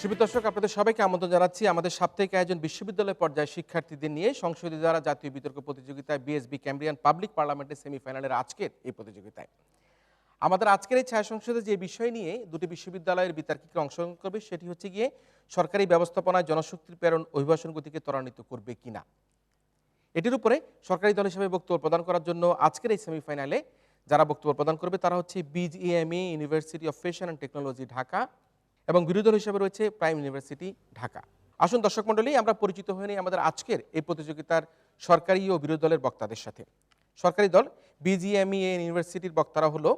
সুপ্রিয় দর্শক, আপনাদের সবাইকে আমন্ত্রণ জানাচ্ছি আমাদের সাপ্তাহিক আয়োজন বিশ্ববিদ্যালয় পর্যায়ে শিক্ষার্থীদের নিয়ে সংসদীয় দ্বারা জাতীয় বিতর্ক প্রতিযোগিতায় বিএসবি ক্যামব্রিয়ান পাবলিক পার্লামেন্টের সেমিফাইনালের আজকের এই প্রতিযোগিতায় আমাদের আজকের এই ছায়া সংসদে যে বিষয় নিয়ে দুটি বিশ্ববিদ্যালয়ের বিতর্কিকরা অংশগ্রহণ করবে সেটি হচ্ছে গিয়ে সরকারি ব্যবস্থাপনায় জনশক্তির প্রেরণ অভিবাসন গতিকে ত্বরান্বিত করবে কিনা। এটির উপরে সরকারি দল হিসেবে বক্তব্য প্রদান করার জন্য আজকের এই সেমিফাইনালে যারা বক্তব্য প্রদান করবে তারা হচ্ছে BGME university of fashion and technology Dhaka এবং বিরোধী দল হিসেবে রয়েছে প্রাইম ইউনিভার্সিটি ঢাকা। আসুন দর্শক মণ্ডলী, আমরা পরিচিত হয়ে নিই আমাদের আজকের এই প্রতিযোগিতার সরকারি ও বিরোধী দলের বক্তাদের সাথে। সরকারি দল বিজিএমই ইউনিভার্সিটির বক্তারা হলো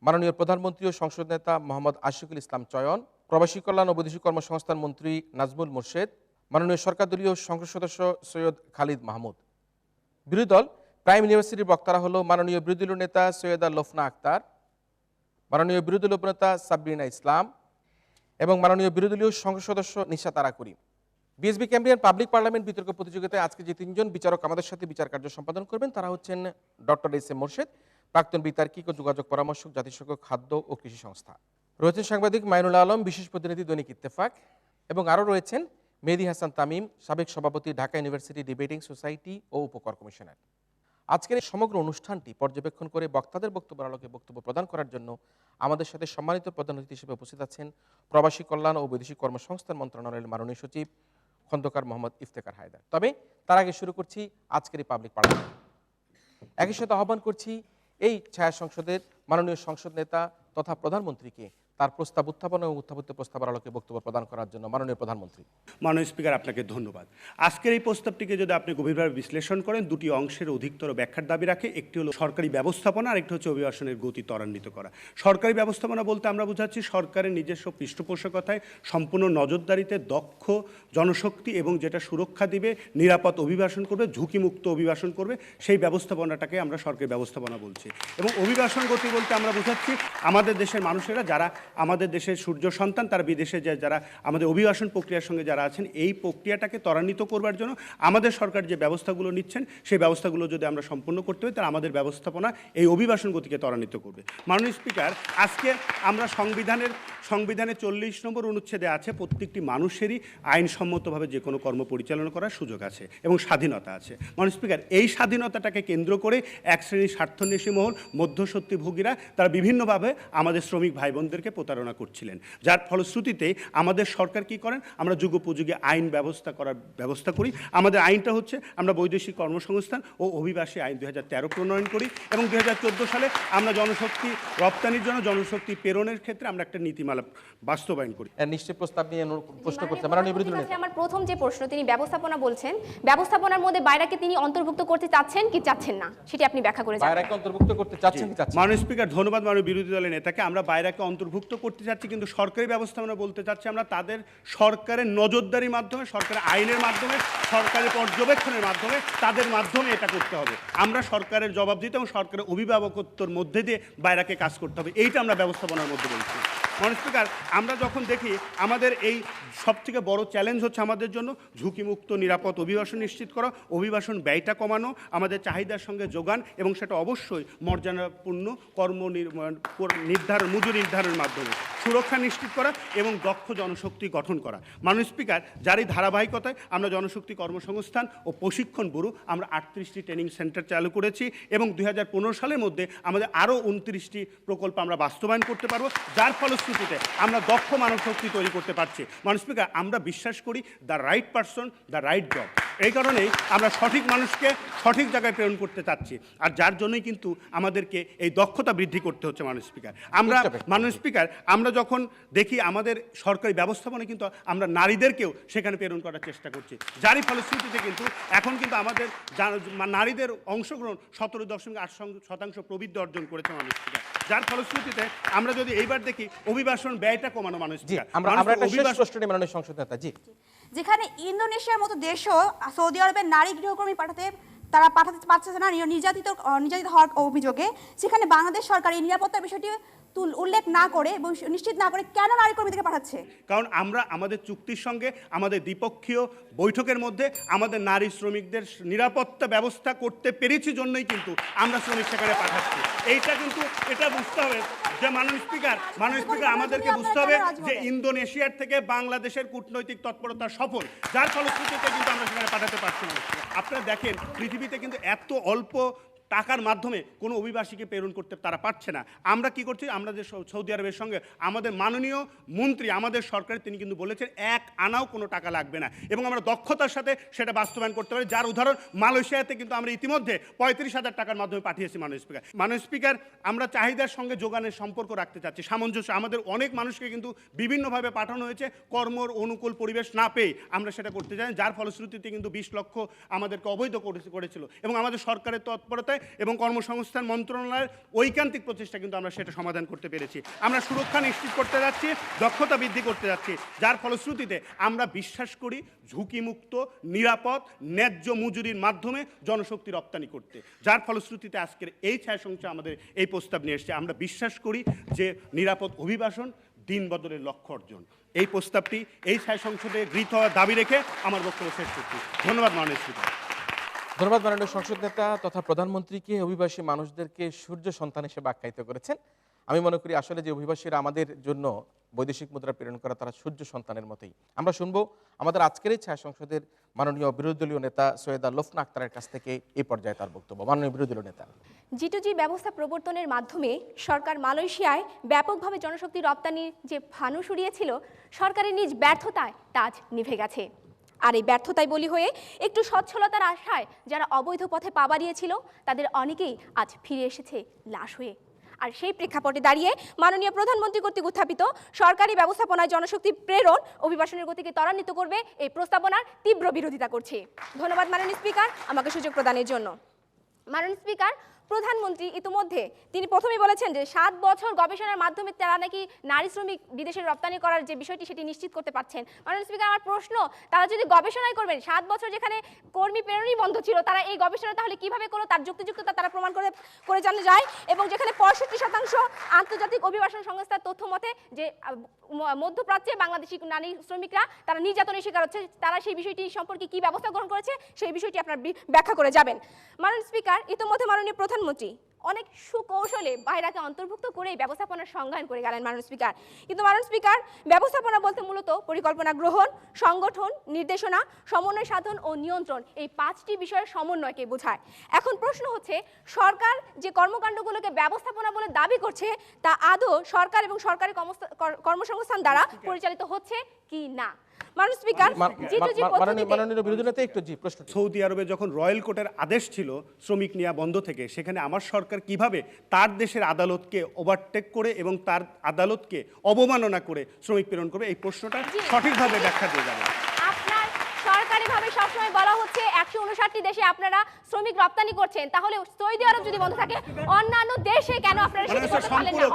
মাননীয় প্রধানমন্ত্রী ও সংসদ নেতা মোহাম্মদ আশিকুল ইসলাম চয়ন, প্রবাসী কল্যাণ ও বৈদেশিক কর্মসংস্থান মন্ত্রী নাজমুল মোর্শেদ, মাননীয় সরকার দলীয় সংসদ সদস্য সৈয়দ খালিদ মাহমুদ। বিরোধী দল প্রাইম ইউনিভার্সিটির বক্তারা হলো মাননীয় বিরোধী দলীয় নেতা সৈয়দা লোফনা আক্তার, মাননীয় বিরোধী দলীয় উপনেতা সাবরিনা ইসলাম এবং মাননীয় বিরোধী দলীয় সংসদ সদস্য নিশা তারা করিম। বিএসবি ক্যামব্রিয়ান পাবলিক পার্লামেন্ট বিতর্ক প্রতিযোগিতায় আজকে যে তিনজন বিচারক আমাদের সাথে বিচার কার্য সম্পাদন করবেন তারা হচ্ছেন ডক্টর এস এম মোর্শেদ, প্রাক্তন বিতার্কিক ও যোগাযোগ পরামর্শক, জাতিসংঘ খাদ্য ও কৃষি সংস্থা, রয়েছেন সাংবাদিক মাইনুল আলম, বিশেষ প্রতিনিধি দৈনিক ইত্তেফাক, এবং আরও রয়েছেন মেহেদী হাসান তামিম, সাবেক সভাপতি ঢাকা ইউনিভার্সিটি ডিবেটিং সোসাইটি ও উপকর কমিশনার। আজকের এই সমগ্র অনুষ্ঠানটি পর্যবেক্ষণ করে বক্তাদের বক্তব্যের আলোকে বক্তব্য প্রদান করার জন্য আমাদের সাথে সম্মানিত প্রধান অতিথি হিসেবে উপস্থিত আছেন প্রবাসী কল্যাণ ও বৈদেশিক কর্মসংস্থান মন্ত্রণালয়ের মাননীয় সচিব খন্দকার মোহাম্মদ ইফতেখার হায়দার। তবে তার আগে শুরু করছি আজকের এই পাবলিক পার্লামেন্ট। একই সাথে আহ্বান করছি এই ছায়া সংসদের মাননীয় সংসদ নেতা তথা প্রধানমন্ত্রীকে তার প্রস্তাব উত্থাপন এবং উত্থাপিত প্রস্তাবের আলোকে বক্তব্য প্রদান করার জন্য। মাননীয় প্রধানমন্ত্রী। মাননীয় স্পিকার, আপনাকে ধন্যবাদ। আজকের এই প্রস্তাবটিকে যদি আপনি গভীরভাবে বিশ্লেষণ করেন, দুটি অংশের অধিকতর ব্যাখ্যার দাবি রাখে। একটি হলো সরকারি ব্যবস্থাপনা, আর একটি হচ্ছে অভিবাসনের গতি ত্বরান্বিত করা। সরকারি ব্যবস্থাপনা বলতে আমরা বোঝাচ্ছি সরকারের নিজস্ব পৃষ্ঠপোষকতায় সম্পূর্ণ নজরদারিতে দক্ষ জনশক্তি এবং যেটা সুরক্ষা দিবে, নিরাপদ অভিবাসন করবে, ঝুঁকিমুক্ত অভিবাসন করবে, সেই ব্যবস্থাপনাটাকে আমরা সরকারি ব্যবস্থাপনা বলছি। এবং অভিবাসন গতি বলতে আমরা বোঝাচ্ছি আমাদের দেশের মানুষেরা যারা আমাদের দেশের সূর্য সন্তান, তারা বিদেশে যারা আমাদের অভিবাসন প্রক্রিয়ার সঙ্গে যারা আছেন, এই প্রক্রিয়াটাকে ত্বরান্বিত করবার জন্য আমাদের সরকার যে ব্যবস্থাগুলো নিচ্ছেন সেই ব্যবস্থাগুলো যদি আমরা সম্পূর্ণ করতে পারি তাহলে আমাদের ব্যবস্থাপনা এই অভিবাসন গতিকে ত্বরান্বিত করবে। মাননীয় স্পিকার, আজকে আমরা সংবিধানের 40 নম্বর অনুচ্ছেদে আছে প্রত্যেকটি মানুষেরই আইনসম্মতভাবে যে কোনো কর্ম পরিচালনা করার সুযোগ আছে এবং স্বাধীনতা আছে। মাননীয় স্পিকার, এই স্বাধীনতাটাকে কেন্দ্র করে এক শ্রেণীর স্বার্থন্বেষী মহল, মধ্যস্বত্বভোগীরা তারা বিভিন্নভাবে আমাদের শ্রমিক ভাই বোনদেরকে প্রতারণা করছিলেন, যার ফলশ্রুতিতে আমাদের সরকার কি করেন, আমরা যুগোপযোগী আইন ব্যবস্থা করি। আমাদের আইনটা হচ্ছে আমরা বৈদেশিক কর্মসংস্থান ও অভিবাসী আইন 2013 প্রণয়ন করি এবং 2014 সালে আমরা জনশক্তি রপ্তানির জন্য জনশক্তি প্রেরণের ক্ষেত্রে আমরা একটা নীতিমালা বাস্তবায়ন করি। নিশ্চয় প্রস্তাব নিয়ে প্রশ্ন করতে মাননীয় বিরোধী দল। আমার প্রথম যে প্রশ্ন, তিনি ব্যবস্থাপনা বলছেন, ব্যবস্থাপনার মধ্যে বাইরাকে তিনি অন্তর্ভুক্ত করতে চাচ্ছেন কি চাচ্ছেন না, সেটি আপনি ব্যাখ্যা করে যান। বাইরাকে অন্তর্ভুক্ত করতে চাচ্ছেন কি চাচ্ছেন? মাননীয় স্পিকার, ধন্যবাদ মাননীয় বিরোধী দলের নেতাকে। আমরা বাইরাকে অন্তর্ভুক্ত করতে চাচ্ছি, কিন্তু সরকারি ব্যবস্থাপনা বলতে চাচ্ছি আমরা তাদের সরকারের নজরদারির মাধ্যমে, সরকারের আইনের মাধ্যমে, সরকারি পর্যবেক্ষণের মাধ্যমে, তাদের মাধ্যমে এটা করতে হবে। আমরা সরকারের জবাবদিহিতা এবং সরকারের অভিভাবকত্বর মধ্যে দিয়ে বাইরাকে কাজ করতে হবে, এইটা আমরা ব্যবস্থাপনার মধ্যে বলছি। মাননীয় স্পিকার, আমরা যখন দেখি আমাদের এই সবথেকে বড় চ্যালেঞ্জ হচ্ছে আমাদের জন্য ঝুঁকিমুক্ত নিরাপদ অভিবাসন নিশ্চিত করা, অভিবাসন ব্যয়টা কমানো, আমাদের চাহিদার সঙ্গে যোগান এবং সেটা অবশ্যই মর্যাদাপূর্ণ মজুরি নির্ধারণের মাধ্যমে সুরক্ষা নিশ্চিত করা এবং দক্ষ জনশক্তি গঠন করা। মাননীয় স্পিকার, যারই ধারাবাহিকতায় আমরা জনশক্তি কর্মসংস্থান ও প্রশিক্ষণ ব্যুরো আমরা 38টি ট্রেনিং সেন্টার চালু করেছি এবং 2015 সালের মধ্যে আমাদের আরও 29টি প্রকল্প আমরা বাস্তবায়ন করতে পারবো, যার ফলশ্রুতিতে আমরা দক্ষ মানব শক্তি তৈরি করতে পারছি। মাননীয় স্পিকার, আমরা বিশ্বাস করি the right person the right job. এই কারণেই আমরা সঠিক মানুষকে সঠিক জায়গায় প্রেরণ করতে চাচ্ছি, আর যার জন্যই কিন্তু আমাদেরকে এই দক্ষতা বৃদ্ধি করতে হচ্ছে। মাননীয় স্পিকার, মাননীয় স্পিকার, আমরা যখন দেখি আমাদের সরকারি ব্যবস্থাপনায় কিন্তু আমরা নারীদেরকেও সেখানে প্রেরণ করার চেষ্টা করছি, যারই ফলশ্রুতিতে কিন্তু এখন কিন্তু আমাদের নারীদের অংশগ্রহণ 17.8% প্রবৃদ্ধি অর্জন করেছে। মাননীয় স্পিকার, যার ফলশ্রুতিতে আমরা যদি এইবার দেখি অভিবাসন ব্যয়টা কমানো। মানুষ যেখানে ইন্দোনেশিয়ার মতো দেশও সৌদি আরবের নারী গৃহকর্মী পাঠাতে পারছে না নির্যাতিত হওয়ার অভিযোগে, সেখানে বাংলাদেশ সরকার এই নিরাপত্তার বিষয়টি উল্লেখ না করে এবং নিশ্চিত না করে কেন নারী কর্মীদেরকে পাঠাচ্ছে? কারণ আমরা আমাদের চুক্তির সঙ্গে আমাদের দ্বিপক্ষীয় বৈঠকের মধ্যে আমাদের নারী শ্রমিকদের নিরাপত্তা ব্যবস্থা করতে পেরেছি জন্যই কিন্তু আমরা শ্রমিক সেখানে পাঠাচ্ছি। এইটা কিন্তু এটা বুঝতে হবে যে মাননীয় স্পিকার আমাদেরকে বুঝতে হবে যে ইন্দোনেশিয়ার থেকে বাংলাদেশের কূটনৈতিক তৎপরতা সফল, যার ফলশ্রুতিতে কিন্তু আমরা সেখানে পাঠাতে পারছি না। আপনারা দেখেন পৃথিবীতে কিন্তু এত অল্প টাকার মাধ্যমে কোনো অভিবাসীকে প্রেরণ করতে তারা পারছে না। আমরা কি করছি, আমরা যে সৌদি আরবের সঙ্গে আমাদের মাননীয় মন্ত্রী, আমাদের সরকার, তিনি কিন্তু বলেছেন 1 আনাও কোনো টাকা লাগবে না এবং আমরা দক্ষতার সাথে সেটা বাস্তবায়ন করতে পারি, যার উদাহরণ মালয়েশিয়াতে কিন্তু আমরা ইতিমধ্যে 35,000 টাকার মাধ্যমে পাঠিয়েছি। মাননীয় স্পিকার আমরা চাহিদার সঙ্গে যোগানের সম্পর্ক রাখতে চাচ্ছি, সামঞ্জস্য। আমাদের অনেক মানুষকে কিন্তু বিভিন্নভাবে পাঠানো হয়েছে কর্মর অনুকূল পরিবেশ না পেয়ে আমরা সেটা করতে চাই, যার ফলশ্রুতিতে কিন্তু 20 লক্ষ আমাদেরকে অবৈধ করেছিল এবং আমাদের সরকারের তৎপরতায় এবং কর্মসংস্থান মন্ত্রণালয়ের ঐকান্তিক প্রচেষ্টা কিন্তু আমরা সেটা সমাধান করতে পেরেছি। আমরা সুরক্ষা নিশ্চিত করতে যাচ্ছি, দক্ষতা বৃদ্ধি করতে যাচ্ছি, যার ফলশ্রুতিতে আমরা বিশ্বাস করি ঝুঁকিমুক্ত, নিরাপদ, ন্যায্য মজুরির মাধ্যমে জনশক্তি রপ্তানি করতে, যার ফলশ্রুতিতে আজকের এই ছায়া সংসদে আমাদের এই প্রস্তাব নিয়ে এসেছে। আমরা বিশ্বাস করি যে নিরাপদ অভিবাসন দিন বদলের লক্ষ্য অর্জন। এই প্রস্তাবটি এই ছায়া সংসদে গৃহীত হওয়ার দাবি রেখে আমার বক্তব্য শেষ করছি। ধন্যবাদ মাননীয় স্পিকার। ধন্যবাদ মাননীয় সংসদ নেতা তথা প্রধানমন্ত্রীকে অভিবাসী মানুষদেরকে সূর্য সন্তান হিসেবে আখ্যায়িত করেছেন। আমি মনে করি আসলে যে অভিবাসীরা আমাদের জন্য বৈদেশিক মুদ্রা প্রেরণ করা, তারা সূর্য সন্তানের মতোই। আমরা শুনবো আমাদের আজকের এই ছায়া সংসদের মাননীয় বিরোধী দলীয় নেতা সৈয়দা লোফনা আক্তারের কাছ থেকে এই পর্যায়ে তার বক্তব্য। মাননীয় বিরোধী দলীয় নেতা। G2G ব্যবস্থা প্রবর্তনের মাধ্যমে সরকার মালয়েশিয়ায় ব্যাপকভাবে জনশক্তি রপ্তানির যে ফানুস উড়িয়েছিল, সরকারের নিজ ব্যর্থতায় তা আজ নিভে গেছে। আর এই ব্যর্থতায় বলি হয়ে একটু সচ্ছলতার আশায় যারা অবৈধ পথে পা বাড়িয়েছিল, তাদের অনেকেই আজ ফিরে এসেছে লাশ হয়ে। আর সেই প্রেক্ষাপটে দাঁড়িয়ে মাননীয় প্রধানমন্ত্রী কর্তৃক উত্থাপিত সরকারি ব্যবস্থাপনায় জনশক্তি প্রেরণ অভিবাসনের গতিকে ত্বরান্বিত করবে এই প্রস্তাবনার তীব্র বিরোধিতা করছে। ধন্যবাদ মাননীয় স্পিকার আমাকে সুযোগ প্রদানের জন্য। মাননীয় স্পিকার, প্রধানমন্ত্রী ইতিমধ্যে তিনি প্রথমেই বলেছেন যে 7 বছর গবেষণার মাধ্যমে তারা নাকি নারী শ্রমিক বিদেশে রপ্তানি করার যে বিষয়টি সেটি নিশ্চিত করতে পারছেন। মাননীয় স্পিকার, আমার প্রশ্ন, তারা যদি গবেষণাই করবেন, 7 বছর যেখানে কর্মী প্রেরণই বন্ধ ছিল, তারা এই গবেষণা তাহলে কিভাবে করলো তার যুক্তিযুক্ততা তারা প্রমাণ করে জানা যায়। এবং যেখানে 65% আন্তর্জাতিক অভিবাসন সংস্থার তথ্য মতে যে মধ্যপ্রাচ্যে বাংলাদেশি নারী শ্রমিকরা তারা নির্যাতনের শিকার হচ্ছে, তারা সেই বিষয়টি সম্পর্কে কি ব্যবস্থা গ্রহণ করেছে সেই বিষয়টি আপনার ব্যাখ্যা করে যাবেন। মাননীয় স্পিকার, ইতিমধ্যে মাননীয় প্রধানমন্ত্রী অনেক সুকৌশলে বাইরাকে অন্তর্ভুক্ত করে ব্যবস্থাপনার সংজ্ঞায়ন করে গেলেন মাননীয় স্পিকার। কিন্তু মাননীয় স্পিকার, ব্যবস্থাপনা বলতে মূলত পরিকল্পনা গ্রহণ, সংগঠন, নির্দেশনা, সমন্বয় সাধন ও নিয়ন্ত্রণ, এই 5টি বিষয়ের সমন্বয়কে বোঝায়। এখন প্রশ্ন হচ্ছে, সরকার যে কর্মকাণ্ডগুলোকে ব্যবস্থাপনা বলে দাবি করছে তা আদৌ সরকার এবং সরকারি কর্মসংস্থান দ্বারা পরিচালিত হচ্ছে কি না। মাননীয় স্পিকার, মাননীয় বিরোধী নেতা একটু প্রশ্ন। সৌদি আরবে যখন রয়্যাল কোর্টের আদেশ ছিল শ্রমিক নেওয়া বন্ধ থেকে, সেখানে আমার সরকার কিভাবে তার দেশের আদালতকে ওভারটেক করে এবং তার আদালতকে অবমাননা করে শ্রমিক প্রেরণ করবে, এই প্রশ্নটা সঠিকভাবে ব্যাখ্যা দিয়ে যাবে। আপনার সরকারিভাবে সবসময় বলা হচ্ছে 159টি দেশে আপনারা শ্রমিক রপ্তানি করছেন, তাহলে সৌদি আরব যদি বন্ধ থাকে অন্যান্য দেশে কেন আপনারা সেটা করতে পারলেন না?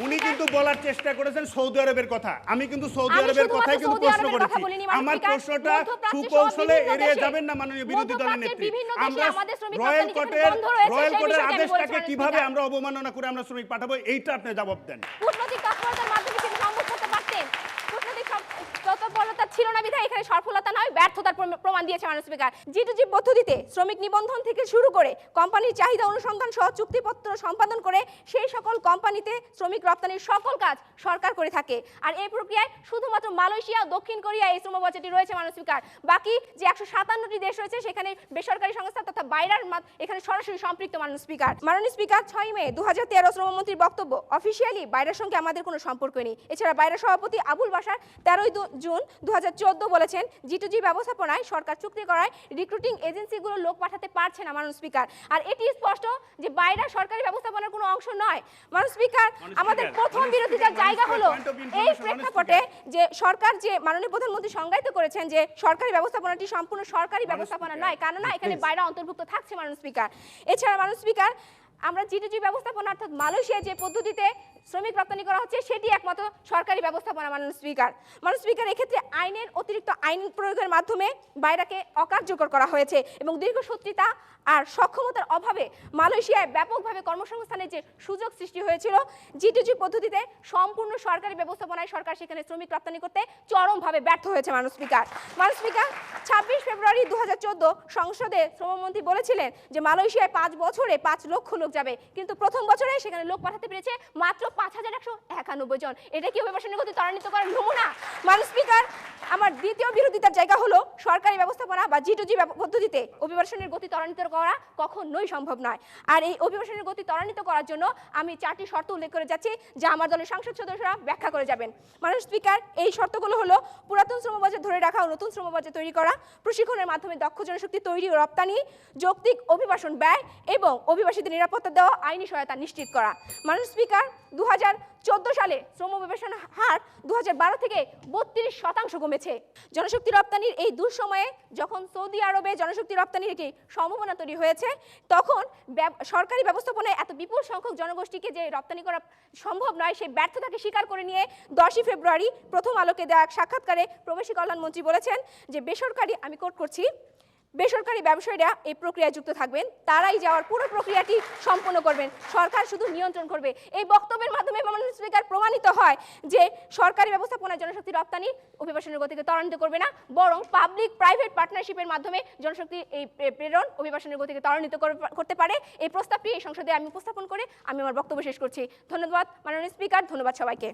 উনি কিন্তু বলার চেষ্টা করেছেন সৌদি আরবের কথা, আমি কিন্তু সৌদি আরবের কথাই কিন্তু প্রশ্ন করেছি। আমার প্রশ্নটা সুকৌশলে এড়িয়ে যাবেন না মাননীয় বিরোধী দলের নেত্রী। আমরা রয়্যাল কোর্টের আদেশটাকে কিভাবে আমরা অবমাননা করে আমরা শ্রমিক পাঠাবো, এইটা আপনি জবাব দেন। কূটনৈতিক তৎপরতার মাধ্যমে সেটি সম্ভব করতে পারতেন। কূটনৈতিক তৎপরতা ছিল না বিধায় এখানে সফলতা নয় ব্যর্থতার প্রমাণ দিয়েছে মাননীয় স্পিকার। G2G পদ্ধতিতে শ্রমিক নিবন্ধন থেকে শুরু করে কোম্পানির চাহিদা অনুসন্ধান সহ চুক্তিপত্র সম্পাদন করে সেই সকল কোম্পানিতে শ্রমিক রপ্তানির সকল কাজ সরকার করে থাকে। আর এই প্রক্রিয়ায় শুধুমাত্র মালয়েশিয়া ও দক্ষিণ কোরিয়া এই শ্রম বাজেটটি রয়েছে মাননীয় স্পিকার। বাকি যে 157টি দেশ রয়েছে সেখানে বেসরকারি সংস্থা তথা বাইরের এখানে সরাসরি সম্পৃক্ত মাননীয় স্পিকার। মাননীয় স্পিকার, 6 মে 2013 শ্রমমন্ত্রীর বক্তব্য, অফিসিয়ালি বাইরের সঙ্গে আমাদের কোনো সম্পর্ক নেই। এছাড়া বাইরের সভাপতি আবুল বাশার 13 জুন 2014 বলেছেন G2G ব্যবস্থাপনায় সরকার চুক্তি করায় রিক্রুটিং এজেন্সিগুলো লোক পাঠাতে পারছে না মাননীয় স্পিকার। আর এটি স্পষ্ট যে বাইরে সরকারি ব্যবস্থাপনার কোনো অংশ নয়। মাননীয় স্পিকার, আমাদের প্রথম বিরোধিতার জায়গা হলো এই প্রেক্ষাপটে যে সরকার যে মাননীয় প্রধানমন্ত্রী সংজ্ঞায়িত করেছেন যে সরকারি ব্যবস্থাপনাটি সম্পূর্ণ সরকারি ব্যবস্থাপনা নয়, কেননা এখানে বাইরে অন্তর্ভুক্ত থাকছে মাননীয় স্পিকার। এছাড়া মাননীয় স্পিকার, আমরা জিটিজি ব্যবস্থাপনা অর্থাৎ মালয়েশিয়ায় যে পদ্ধতিতে শ্রমিক রপ্তানি করা হচ্ছে সেটি একমাত্র সরকারি ব্যবস্থাপনা। মাননীয় স্পিকার, এক্ষেত্রে আইনের অতিরিক্ত আইন প্রয়োগের মাধ্যমে বাইরাকে অকার্যকর করা হয়েছে এবং দীর্ঘসূত্রিতা আর সক্ষমতার অভাবে মালয়েশিয়ায় ব্যাপকভাবে কর্মসংস্থানের যে সুযোগ সৃষ্টি হয়েছিল, জিটিজি পদ্ধতিতে সম্পূর্ণ সরকারি ব্যবস্থাপনায় সরকার সেখানে শ্রমিক রপ্তানি করতে চরমভাবে ব্যর্থ হয়েছে। মাননীয় স্পিকার, 26 ফেব্রুয়ারি 2014 সংসদে শ্রমমন্ত্রী বলেছিলেন যে মালয়েশিয়ায় 5 বছরে 5 লক্ষ লোক যাবে, কিন্তু প্রথম বছরে সেখানে লোক পাঠাতে পেরেছে মাত্র 5191 জন। এটা কি অভিবাসনের গতি ত্বরান্বিত করার নমুনা? মাননীয় স্পিকার, আমার দ্বিতীয় বিরোধিতার জায়গা হলো সরকারি ব্যবস্থাপনা বা জিটিজি পদ্ধতিতে অভিবাসনের গতি ত্বরান্বিত করা কখনোই সম্ভব নয়। আর এই অভিবাসনের গতি ত্বরান্বিত করার জন্য আমি 4টি শর্ত উল্লেখ করে যাচ্ছি, যা আমার দলের সংসদ সদস্যরা ব্যাখ্যা করে যাবেন। মাননীয় স্পিকার, এই শর্তগুলো হলো পুরাতন শ্রমবাজার ধরে রাখা ও নতুন শ্রমবাজার তৈরি করা, প্রশিক্ষণের মাধ্যমে দক্ষ জনশক্তি তৈরি ও রপ্তানি, যৌক্তিক অভিবাসন ব্যয় এবং অভিবাসীদের নিরাপত্তা দেওয়া, আইনি সহায়তা নিশ্চিত করা। মাননীয় স্পিকার, 2014 সালে শ্রম অভিবাসন হার 2012 থেকে 32% কমেছে। জনশক্তি রপ্তানির এই দুঃসময়ে যখন সৌদি আরবে জনশক্তি রপ্তানির একটি সম্ভাবনা তৈরি হয়েছে, তখন সরকারি ব্যবস্থাপনায় এত বিপুল সংখ্যক জনগোষ্ঠীকে যে রপ্তানি করা সম্ভব নয়, সেই ব্যর্থতাকে স্বীকার করে নিয়ে 10 ফেব্রুয়ারি প্রথম আলোকে দেওয়া এক সাক্ষাৎকারে প্রবাসী কল্যাণ মন্ত্রী বলেছেন যে আমি কোট করছি, বেসরকারি ব্যবসায়ীরা এই প্রক্রিয়ায় যুক্ত থাকবেন, তারাই যাওয়ার পুরো প্রক্রিয়াটি সম্পন্ন করবেন, সরকার শুধু নিয়ন্ত্রণ করবে। এই বক্তব্যের মাধ্যমে মাননীয় স্পিকার প্রমাণিত হয় যে সরকারি ব্যবস্থাপনায় জনশক্তি রপ্তানি অভিবাসনের গতিকে ত্বরান্বিত করবে না, বরং পাবলিক প্রাইভেট পার্টনারশিপের মাধ্যমে জনশক্তি এই প্রেরণ অভিবাসনের গতিকে ত্বরান্বিত করতে পারে। এই প্রস্তাবটি এই সংসদে আমি উপস্থাপন করে আমি আমার বক্তব্য শেষ করছি। ধন্যবাদ মাননীয় স্পিকার, ধন্যবাদ সবাইকে।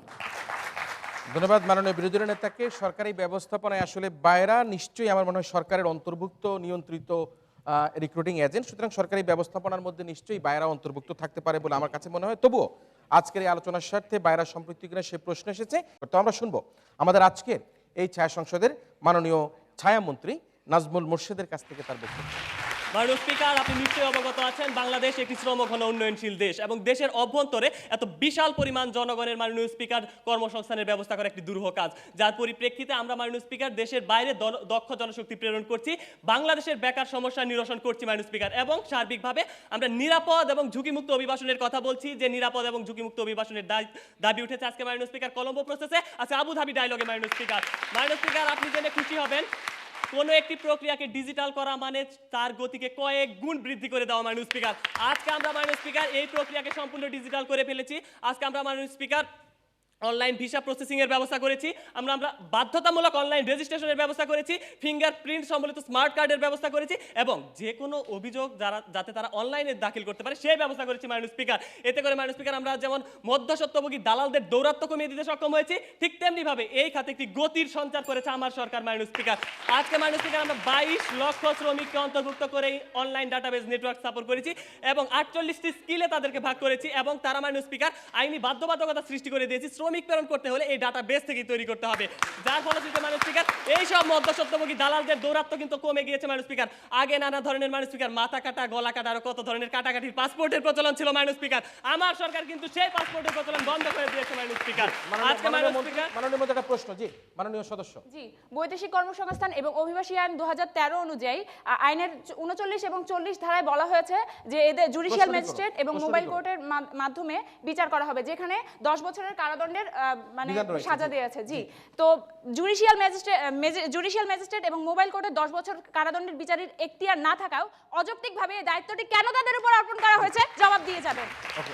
ধন্যবাদ মাননীয় বিরোধী দলীয় নেতাকে। সরকারি ব্যবস্থাপনায় আসলে বাইরা নিশ্চয়ই আমার মনে হয় সরকারের অন্তর্ভুক্ত নিয়ন্ত্রিত রিক্রুটিং এজেন্ট, সুতরাং সরকারি ব্যবস্থাপনার মধ্যে নিশ্চয়ই বাইরা অন্তর্ভুক্ত থাকতে পারে বলে আমার কাছে মনে হয়। তবুও আজকের এই আলোচনার স্বার্থে বাইরা সম্পৃক্তি কিনা সে প্রশ্ন এসেছে, তো আমরা শুনবো আমাদের আজকের এই ছায়া সংসদের মাননীয় ছায়ামন্ত্রী নাজমুল মোর্শেদের কাছ থেকে তার বক্তব্য। মাননীয় স্পিকার, আপনি নিশ্চয়ই অবগত আছেন বাংলাদেশ একটি শ্রমঘন উন্নয়নশীল দেশ এবং দেশের অভ্যন্তরে এত বিশাল পরিমাণ জনগণের মাননীয় স্পিকার কর্মসংস্থানের ব্যবস্থা করা একটি দুরূহ কাজ, যার পরিপ্রেক্ষিতে আমরা মাননীয় স্পিকার দেশের বাইরে দক্ষ জনশক্তি প্রেরণ করছি, বাংলাদেশের বেকার সমস্যা নিরসন করছি মাননীয় স্পিকার, এবং সার্বিকভাবে আমরা নিরাপদ এবং ঝুঁকিমুক্ত অভিবাসনের কথা বলছি। যে নিরাপদ এবং ঝুঁকিমুক্ত অভিবাসনের দাবি উঠেছে আজকে মাননীয় স্পিকার কলম্বো প্রসেসে, আজকে আবুধাবি ডায়লগে মাননীয় স্পিকার। মাননীয় স্পিকার, আপনি জেনে খুশি হবেন কোনো একটি প্রক্রিয়াকে ডিজিটাল করা মানে তার গতিকে কয়েক গুণ বৃদ্ধি করে দেওয়া মাননীয় স্পিকার। আজকে আমরা মাননীয় স্পিকার এই প্রক্রিয়াকে সম্পূর্ণ ডিজিটাল করে ফেলেছি। আজকে আমরা মাননীয় স্পিকার অনলাইন ভিসা প্রসেসিং এর ব্যবস্থা করেছি, আমরা বাধ্যতামূলক অনলাইন রেজিস্ট্রেশনের ব্যবস্থা করেছি, ফিঙ্গারপ্রিন্ট সম্বলিত স্মার্ট কার্ডের ব্যবস্থা করেছি এবং যে কোনো অভিযোগ যাতে তারা অনলাইনে দাখিল করতে পারে সেই ব্যবস্থা করেছি মাননীয় স্পিকার। এতে করে মাননীয় স্পিকার আমরা যেমন মধ্যস্বত্বভোগী দালালদের দৌরাত্ম্য কমিয়ে দিতে সক্ষম হয়েছি, ঠিক তেমনি ভাবে এই খাতে একটি গতির সঞ্চার করেছে আমার সরকার মাননীয় স্পিকার। আজকে মাননীয় স্পিকার আমরা 22 লক্ষ শ্রমিককে অন্তর্ভুক্ত করে অনলাইন ডাটাবেস নেটওয়ার্ক স্থাপন করেছি এবং 48টি স্কিলে তাদেরকে ভাগ করেছি এবং তারা মাননীয় স্পিকার আইনি বাধ্যবাধকতা সৃষ্টি করে দিয়েছি, শ্রমিক প্রেরণ করতে হলে এই ডাটা বেস থেকেই তৈরি করতে হবে, যার ফলশ্রুতিতে মাননীয় স্পিকার এই সব মধ্যস্বত্বভোগী দালালদের দৌরাত্ম্য কিন্তু কমে গিয়েছে মাননীয় স্পিকার। আগে নানা ধরনের মাননীয় স্পিকার মাথা কাটা, গলা কাটা, আরো কত ধরনের কাটাকাটির পাসপোর্টের প্রচলন ছিল মাননীয় স্পিকার, আমার সরকার কিন্তু সেই পাসপোর্টের প্রচলন বন্ধ করে দিয়েছে মাননীয় স্পিকার। আজকে মাননীয় স্পিকার মাননীয় মন্ত্রী একটা প্রশ্ন। জি মাননীয় সদস্য। জি, বৈদেশিক কর্মসংস্থান এবং অভিবাসী আইন 2013 অনুযায়ী আইনের 39 এবং 40 ধারায় বলা হয়েছে যে এদের জুডিশিয়াল ম্যাজিস্ট্রেট এবং মোবাইল কোর্টের মাধ্যমে বিচার করা হবে, যেখানে 10 বছরের কারাদণ্ডের মানে সাজা দিয়েছে। জি, তো জুডিশিয়াল ম্যাজিস্ট্রেট এবং মোবাইল কোর্টের 10 বছর কারাদণ্ডের বিচারের এখতিয়ার না থাকাও অযৌক্তিকভাবে এই দায়িত্বটি কেন তাদের উপর অর্পণ করা হয়েছে জবাব দিয়ে যাবেন।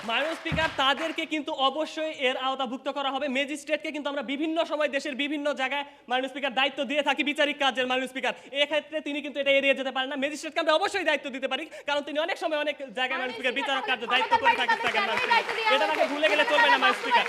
মাননীয় স্পিকার, তাদেরকে কিন্তু অবশ্যই এর আওতাভুক্ত করা হবে। ম্যাজিস্ট্রেটকে কিন্তু আমরা বিভিন্ন সময় দেশের বিভিন্ন জায়গায় মাননীয় স্পিকার দায়িত্ব দিয়ে থাকি বিচারিক কাজের মাননীয় স্পিকার, এক্ষেত্রে তিনি কিন্তু এটা এড়িয়ে যেতে পারেন না। ম্যাজিস্ট্রেটকে আমরা অবশ্যই দায়িত্ব দিতে পারি, কারণ তিনি অনেক সময় অনেক জায়গায় মাননীয় স্পিকার বিচারিক কার্য দায়িত্ব করে থাকেন। এটা তাকে ভুলে গেলে চলবে না মাননীয় স্পিকার।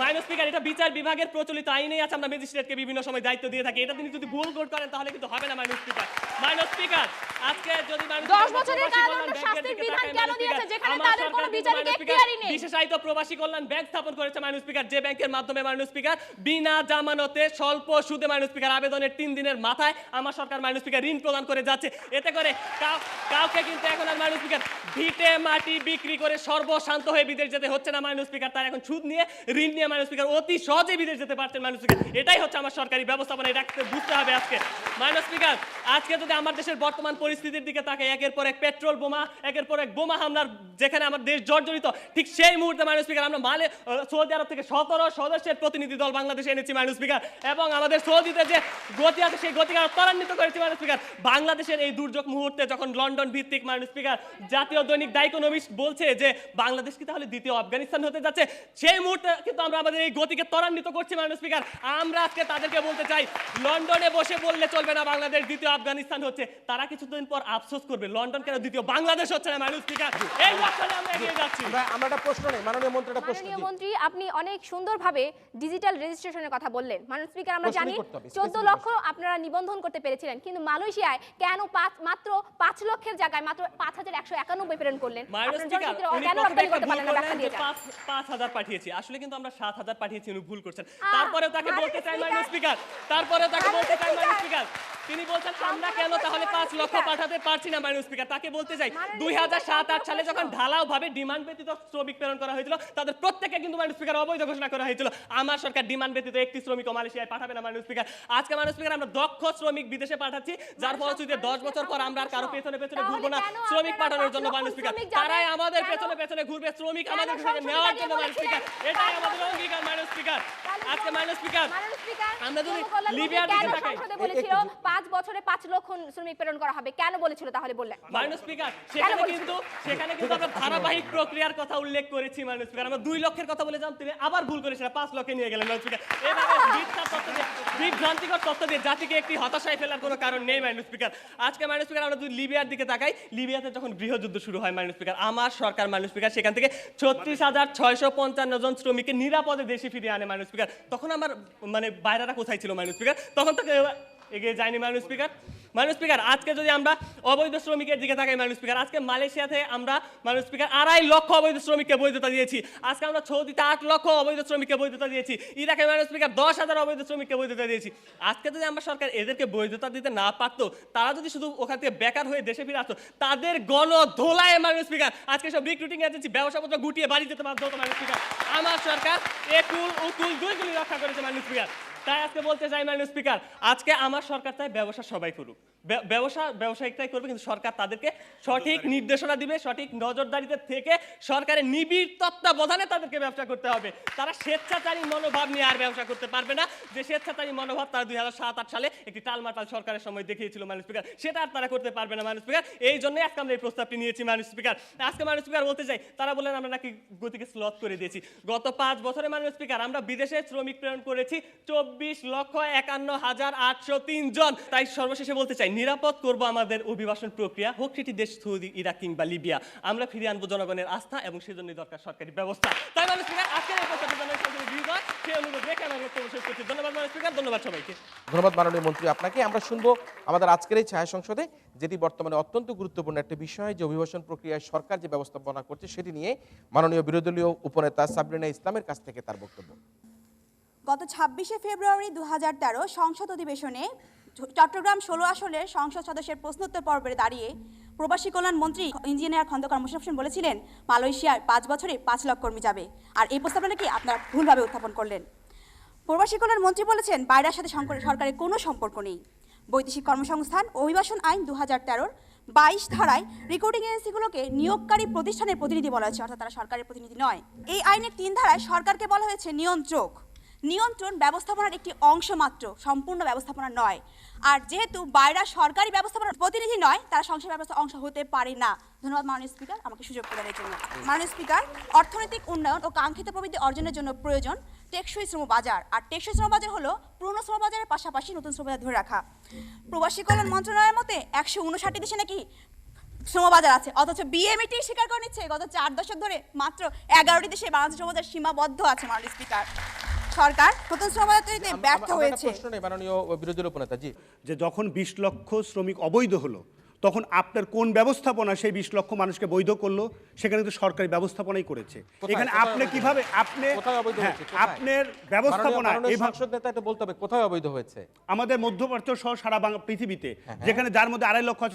মাননীয় স্পিকার, এটা বিচার বিভাগের প্রচলিত আইনেই আছে, আমরা ম্যাজিস্ট্রেটকে বিভিন্ন সময় দায়িত্ব দিয়ে থাকি, এটা তিনি যদি ভুল করেন তাহলে কিন্তু হবে না মাননীয় স্পিকার। মাননীয় স্পিকার, আজকে যদি 10 বছরের কারাদণ্ড শাস্তির বিধান কেন দিয়েছে যেখানে তাদের কোনো বিচারিক এখতিয়ারই নেই? বিশেষায়িত প্রবাসী কল্যাণ ব্যাংক স্থাপন করেছে মাননীয় স্পিকার, যে ব্যাংকের মাধ্যমে মাননীয় স্পিকার বিনা জামানতে স্বল্প সুদে মাননীয় স্পিকার আবেদনের 3 দিনের মাথায় আমার সরকার মাননীয় স্পিকার ঋণ প্রদান করে যাচ্ছে। এতে করে কাউকে কিন্তু এখন আর মাননীয় স্পিকার ভিটে মাটি বিক্রি করে সর্বশান্ত হয়ে বিদেশ যেতে হচ্ছে না মাননীয় স্পিকার, তার এখন সুদ নিয়ে ঋণ নিয়ে মাননীয় স্পিকার অতি সহজে বিদেশ যেতে পারছেন মাননীয় স্পিকার। এটাই হচ্ছে আমার সরকারি ব্যবস্থাপনা, এটা বুঝতে হবে আজকে মাননীয় স্পিকার। আজকে যদি আমার দেশের বর্তমান পরিস্থিতির দিকে তাকাই, একের পর এক পেট্রোল বোমা, একের পর এক বোমা হামলার যেখানে আমার দেশ জর্জরিত, ঠিক সেই মুহূর্তে মাননীয় স্পিকার আমরা সৌদি আরব থেকে 17 সদস্যের প্রতিনিধি দল বাংলাদেশে এনেছি মাননীয় স্পিকার, এবং আমাদের সৌদিতে যে গতি আছে সেই গতিকে ত্বরান্বিত করেছি মাননীয় স্পিকার। বাংলাদেশের এই দুর্যোগ মুহূর্তে যখন লন্ডন ভিত্তিক মাননীয় স্পিকার জাতীয় দৈনিক দ্য ইকোনমিস্ট বলছে যে বাংলাদেশ কি তাহলে দ্বিতীয় আফগানিস্তান হতে যাচ্ছে, সেই মুহূর্তে কিন্তু আমরা আমাদের এই গতিকে ত্বরান্বিত করছি মাননীয় স্পিকার। আমরা আজকে তাদেরকে বলতে চাই, লন্ডনে বসে বললে চলবে না বাংলাদেশ দ্বিতীয় আফগানিস্তান হচ্ছে, তারা কিছুদিন পর আফসোস করবে লন্ডন কেন দ্বিতীয় বাংলাদেশ হচ্ছে না মাননীয় স্পিকার। এই লক্ষ্যে আমরা এগিয়ে যাচ্ছি। আমরা একটা প্রশ্ন নেই, মাননীয় মন্ত্রী একটা প্রশ্ন মাননীয় দিই। মন্ত্রী, আপনি অনেক সুন্দরভাবে ডিজিটাল রেজিস্ট্রেশনের কথা বললেন। মাননীয় স্পিকার, আমরা প্রশ্নই জানি করতে হবে, 14 specific লক্ষ আপনারা নিবন্ধন করতে পেরেছিলেন, কিন্তু মালয়েশিয়ায় কেন মাত্র 5 লক্ষের জায়গায় মাত্র 5191 প্রেরণ করলেন? মাননীয় আপনারা স্পিকার, জনশক্তির উনি কেন প্রথমে রপ্তানি একটা করতে ভুল পারলেন না? ব্যাখ্যা করলেন যে দিয়ে যান। 5,000 পাঠিয়েছি, আসলে কিন্তু আমরা 7,000 পাঠিয়েছি, উনি ভুল করছেন। তারপরেও তাকে বলতে চাই মাননীয় স্পিকার, তারপরেও তাকে বলতে চাই মাননীয় স্পিকার, তিনি বলছেন আমরা কেন তাহলে 5 লক্ষ পাঠাতে পারছি না মাননীয় স্পিকার। তাকে বলতে চাই 2007-8 সালে যখন ঢালাও ভাবে ডিমান্ড ব্যতীত শ্রমিক প্রেরণ করা হয়েছিল, তাদের প্রত্যেককে কিন্তু মাননীয় স্পিকার অবৈধ ঘোষণা করা হয়েছিল। আমার সরকার ডিমান্ড ব্যতীত একটি শ্রমিক মালয়েশিয়ায় পাঠাবে না মাননীয় স্পিকার। আজকে মাননীয় স্পিকার আমরা দক্ষ শ্রমিক বিদেশে পাঠাচ্ছি, যার ফলশ্রুতিতে 10 বছর পর আমরা আর কারো পেছনে পেছনে ঘুরবো না শ্রমিক পাঠানোর জন্য মাননীয় স্পিকার। তারাই আমাদের পেছনে পেছনে ঘুরবে শ্রমিক আমাদের থেকে নেওয়ার জন্য মাননীয় স্পিকার। এটাই আমাদের অঙ্গীকার মাননীয় স্পিকার। আজকে মাননীয় স্পিকার, আমরা যদি লিবিয়ার দিকে তাকাই, সংসদে বলেছিল 5 বছরে 5 লক্ষ শ্রমিক প্রেরণ করা হবে, কেন বলেছিল তাহলে বললেন? মাননীয় স্পিকার, সেখানে কিন্তু আমরা ধারাবাহিক প্রক্রিয়ার কথা উল্লেখ করেছি মাননীয় স্পিকার। আমরা 2 লক্ষের কথা বলে জানতে আবার ভুল করেছিলাম, 5 লক্ষে নিয়ে গেলেন মাননীয় স্পিকার। এভাবে মিথ্যা তথ্য দিয়ে, বিভ্রান্তিকর তথ্য দিয়ে জাতিকে একটি হতাশায় ফেলার কোনো কারণ নেই মাননীয় স্পিকার। আজকে মাননীয় স্পিকার আমরা যদি লিবিয়ার দিকে তাকাই, লিবিয়াতে যখন গৃহযুদ্ধ শুরু হয় মাননীয় স্পিকার, আমার সরকার মাননীয় স্পিকার সেখান থেকে 36,655 জন শ্রমিককে নিরাপদে দেশে ফিরিয়ে আনে মাননীয় স্পিকার। তখন আমার বাইরেরা কোথায় ছিল মাননীয় স্পিকার? তখন তাকে এগিয়ে যায়নি মাননীয় স্পিকার। মাননীয় স্পিকার, আজকে যদি আমরা অবৈধ শ্রমিকের দিকে তাকাই মাননীয় স্পিকার, আজকে মালয়েশিয়াতে আমরা মাননীয় স্পিকার 2.5 লক্ষ অবৈধ শ্রমিককে বৈধতা দিয়েছি। আজকে আমরা সৌদিতে 8 লক্ষ অবৈধ শ্রমিককে বৈধতা দিয়েছি। ইরাকে মাননীয় স্পিকার 10,000 অবৈধ শ্রমিককে বৈধতা দিয়েছি। আজকে যদি আমরা সরকার এদেরকে বৈধতা দিতে না পারতো, তারা যদি শুধু ওখান থেকে বেকার হয়ে দেশে ফিরে আসতো, তাদের গণধোলায় মাননীয় স্পিকার আজকে সব রিক্রুটিং এজেন্সি ব্যবসাপত্র গুটিয়ে বাড়ি যেতে বাধ্য হতো মাননীয় স্পিকার। আমার সরকার একুল উকুল 2 গুলি রক্ষা করেছে মাননীয় স্পিকার। তাই আজকে বলতে চাই মাননীয় স্পিকার, আজকে আমার সরকার চাই ব্যবসা সবাই করুক, ব্যবসায়িকটাই করবে, কিন্তু সরকার তাদেরকে সঠিক নির্দেশনা দিবে, সঠিক নজরদারিতে থেকে সরকারের নিবিড় তত্ত্বাবধানে তাদেরকে ব্যবসা করতে হবে। তারা স্বেচ্ছাচারী মনোভাব নিয়ে আর ব্যবসা করতে পারবে না। যে স্বেচ্ছাচারী মনোভাব তারা 2007-8 সালে একটি টালমাটাল সরকারের সময় দেখিয়েছিল মাননীয় স্পিকার, সেটা আর তারা করতে পারবে না মাননীয় স্পিকার। এই জন্যই আজকে আমরা এই প্রস্তাবটি নিয়েছি মাননীয় স্পিকার। আজকে মাননীয় স্পিকার বলতে চাই, তারা বললেন আমরা নাকি গতিকে স্লথ করে দিয়েছি। গত 5 বছরে মাননীয় স্পিকার আমরা বিদেশে শ্রমিক প্রেরণ করেছি 24,51,803 জন। তাই সর্বশেষে বলতে চাই, নিরাপদ করব আমাদের অভিবাসন প্রক্রিয়া, হোক সেটি দেশ সৌদি, ইরাক কিংবা লিবিয়া। আমরা ফিরিয়ে আনবো জনগণের আস্থা, এবং সেজন্যই দরকার সরকারি ব্যবস্থা। তাই মাননীয় স্পিকার, আজকের এই প্রস্তাবটি সেই অনুরোধ রেখে আমার বক্তব্য শেষ করছি। ধন্যবাদ মাননীয় স্পিকার, ধন্যবাদ সবাইকে। ধন্যবাদ মাননীয় মন্ত্রী আপনাকে। আমরা শুনবো আমাদের আজকের এই ছায়া সংসদে, যেটি বর্তমানে অত্যন্ত গুরুত্বপূর্ণ একটা বিষয়, যে অভিবাসন প্রক্রিয়ায় সরকার যে ব্যবস্থাপনা করছে সেটি নিয়ে মাননীয় বিরোধী দলীয় উপনেতা সাবরিনা ইসলামের কাছ থেকে তার বক্তব্য। গত 26শে ফেব্রুয়ারি 2013 সংসদ অধিবেশনে চট্টগ্রাম 16 আসনের সংসদ সদস্যের প্রশ্নোত্তর পর্বে দাঁড়িয়ে প্রবাসী কল্যাণ মন্ত্রী ইঞ্জিনিয়ার খন্দকার মোশাররফ হোসেন বলেছিলেন মালয়েশিয়ার 5 বছরে 5 লাখ কর্মী যাবে। আর এই প্রস্তাবটা নাকি আপনারা ভুলভাবে উত্থাপন করলেন। প্রবাসী কল্যাণ মন্ত্রী বলেছেন বাইরের সাথে সরকারের কোনো সম্পর্ক নেই। বৈদেশিক কর্মসংস্থান ও অভিবাসন আইন 2013 22 ধারায় রিক্রুটিং এজেন্সিগুলোকে নিয়োগকারী প্রতিষ্ঠানের প্রতিনিধি বলা হয়েছে, অর্থাৎ তারা সরকারের প্রতিনিধি নয়। এই আইনের 3 ধারায় সরকারকে বলা হয়েছে নিয়ন্ত্রক। নিয়ন্ত্রণ ব্যবস্থাপনার একটি অংশ মাত্র, সম্পূর্ণ ব্যবস্থাপনা নয়। আর যেহেতু বাইরা সরকারি ব্যবস্থাপনার প্রতিনিধি নয়, তারা সংসদ ব্যবস্থার অংশ হতে পারে না। ধন্যবাদ মাননীয় স্পিকার আমাকে সুযোগ প্রদানের জন্য। মাননীয় স্পিকার, অর্থনৈতিক উন্নয়ন ও কাঙ্ক্ষিত প্রবৃদ্ধি অর্জনের জন্য প্রয়োজন টেকসই শ্রম বাজার। আর টেকসই শ্রম বাজার হলো পুরনো শ্রম বাজারের পাশাপাশি নতুন শ্রম বাজার ধরে রাখা। প্রবাসী কল্যাণ মন্ত্রণালয়ের মতে 159 দেশে নাকি শ্রমবাজার আছে, অথচ বিএমইটি স্বীকার করে নিচ্ছে গত 4 দশক ধরে মাত্র 11টি দেশে বাংলাদেশ শ্রমবাজার সীমাবদ্ধ আছে। মাননীয় স্পিকার, সরকার নতুন শ্রমবাজার তৈরিতে ব্যর্থ হয়েছে। প্রশ্ন নেই মাননীয় বিরোধী দলীয় উপনেতা জি। যে যখন 20 লক্ষ শ্রমিক অবৈধ হলো, তখন আপনার কোন ব্যবস্থাপনা সেই 20 লক্ষ মানুষকে বৈধ করলো? সেখানে তো সরকারি ব্যবস্থাপনাই করেছে। এখানে আপনি কিভাবে আপনার ব্যবস্থাপনা এই সংসদ নেতা এটা বলতে হবে কোথায় অবৈধ হয়েছে? আমাদের মধ্যপ্রাচ্য সহ সারা পৃথিবীতে, যেখানে যার মধ্যে 2.5 লক্ষ